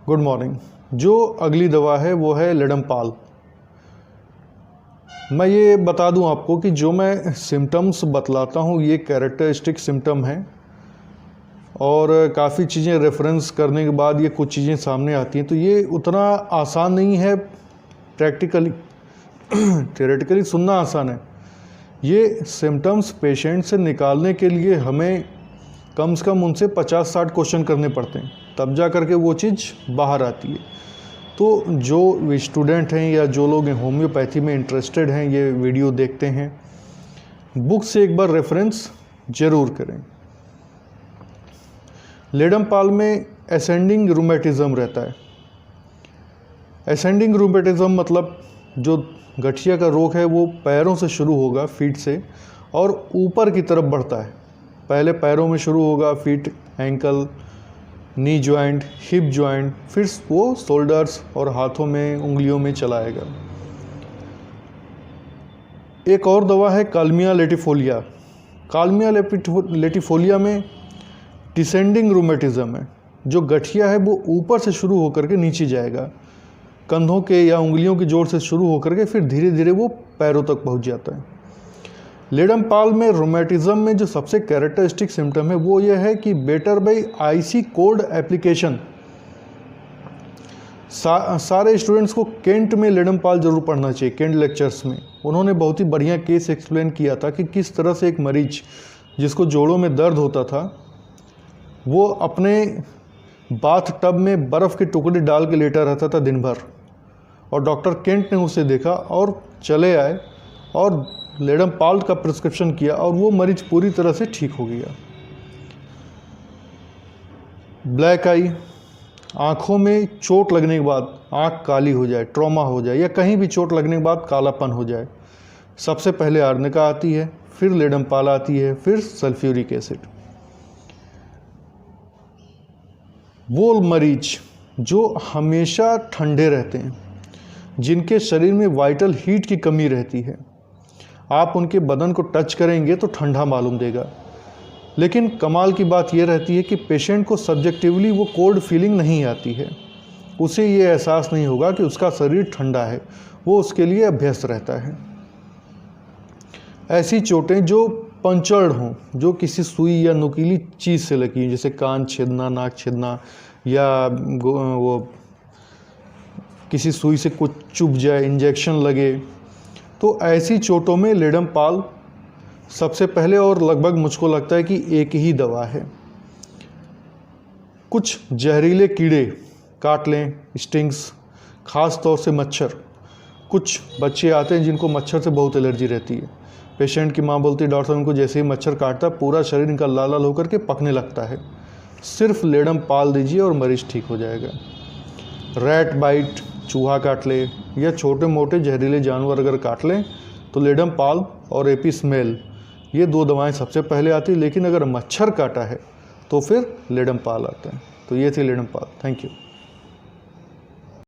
Good morning. जो अगली दवा है वो है लेडमपाल। मैं ये बता दूं आपको कि जो मैं सिम्टम्स बतलाता हूँ ये कैरेक्टरिस्टिक सिम्टम हैं और काफ़ी चीज़ें रेफरेंस करने के बाद ये कुछ चीज़ें सामने आती हैं, तो ये उतना आसान नहीं है प्रैक्टिकली। थियोरेटिकली सुनना आसान है, ये सिम्टम्स पेशेंट से निकालने के लिए हमें कम से कम उनसे 50-60 क्वेश्चन करने पड़ते हैं, तब जा कर के वो चीज़ बाहर आती है। तो जो स्टूडेंट हैं या जो लोग होम्योपैथी में इंटरेस्टेड हैं, ये वीडियो देखते हैं, बुक से एक बार रेफरेंस ज़रूर करें। लेडमपाल में असेंडिंग रूमेटिज़म रहता है। असेंडिंग रूमेटिज़म मतलब जो गठिया का रोग है वो पैरों से शुरू होगा, फीट से, और ऊपर की तरफ बढ़ता है। पहले पैरों में शुरू होगा, feet, ankle, knee joint, hip joint, फिर वो शोल्डर्स और हाथों में, उंगलियों में चला आएगा। एक और दवा है कालमिया लेटिफोलिया। कालमिया लेटिफोलिया में डिसेंडिंग रूमेटिज़म है। जो गठिया है वो ऊपर से शुरू होकर के नीचे जाएगा, कंधों के या उंगलियों की जोड़ से शुरू होकर के फिर धीरे धीरे वो पैरों तक पहुंच जाता है। लेडमपाल में रूमेटिज़म में जो सबसे कैरेक्टरिस्टिक सिम्टम है वो ये है कि better by IC cold application. सारे स्टूडेंट्स को केंट में लेडमपाल जरूर पढ़ना चाहिए। केंट लेक्चर्स में उन्होंने बहुत ही बढ़िया केस एक्सप्लेन किया था कि किस तरह से एक मरीज जिसको जोड़ों में दर्द होता था वो अपने बाथ टब में बर्फ़ के टुकड़े डाल के लेटा रहता था दिन भर, और डॉक्टर केंट ने उसे देखा और चले आए और लेडमपाल का प्रिस्क्रिप्शन किया और वो मरीज पूरी तरह से ठीक हो गया। ब्लैक आई, आँखों में चोट लगने के बाद आँख काली हो जाए, ट्रॉमा हो जाए, या कहीं भी चोट लगने के बाद कालापन हो जाए, सबसे पहले आर्निका आती है, फिर लेडमपाल आती है, फिर सल्फ्यूरिक एसिड। वो मरीज जो हमेशा ठंडे रहते हैं, जिनके शरीर में वाइटल हीट की कमी रहती है, आप उनके बदन को टच करेंगे तो ठंडा मालूम देगा, लेकिन कमाल की बात यह रहती है कि पेशेंट को सब्जेक्टिवली वो कोल्ड फीलिंग नहीं आती है। उसे ये एहसास नहीं होगा कि उसका शरीर ठंडा है, वो उसके लिए अभ्यस्त रहता है। ऐसी चोटें जो पंचर्ड हों, जो किसी सुई या नुकीली चीज़ से लगी हैं, जैसे कान छेदना, नाक छेदना, या वो किसी सुई से कुछ चुभ जाए, इंजेक्शन लगे, तो ऐसी चोटों में लेडमपाल सबसे पहले, और लगभग मुझको लगता है कि एक ही दवा है। कुछ जहरीले कीड़े काट लें, स्टिंग्स, ख़ास तौर से मच्छर। कुछ बच्चे आते हैं जिनको मच्छर से बहुत एलर्जी रहती है। पेशेंट की माँ बोलती है, डॉक्टर साहब इनको जैसे ही मच्छर काटता पूरा शरीर इनका लाल लाल होकर के पकने लगता है, सिर्फ लेडमपाल दीजिए और मरीज़ ठीक हो जाएगा। रैट बाइट, चूहा काट ले, या छोटे मोटे जहरीले जानवर अगर काट लें तो लेडमपाल और एपिस्मेल, ये दो दवाएं सबसे पहले आती है, लेकिन अगर मच्छर काटा है तो फिर लेडमपाल आता है। तो ये थी लेडमपाल। Thank you.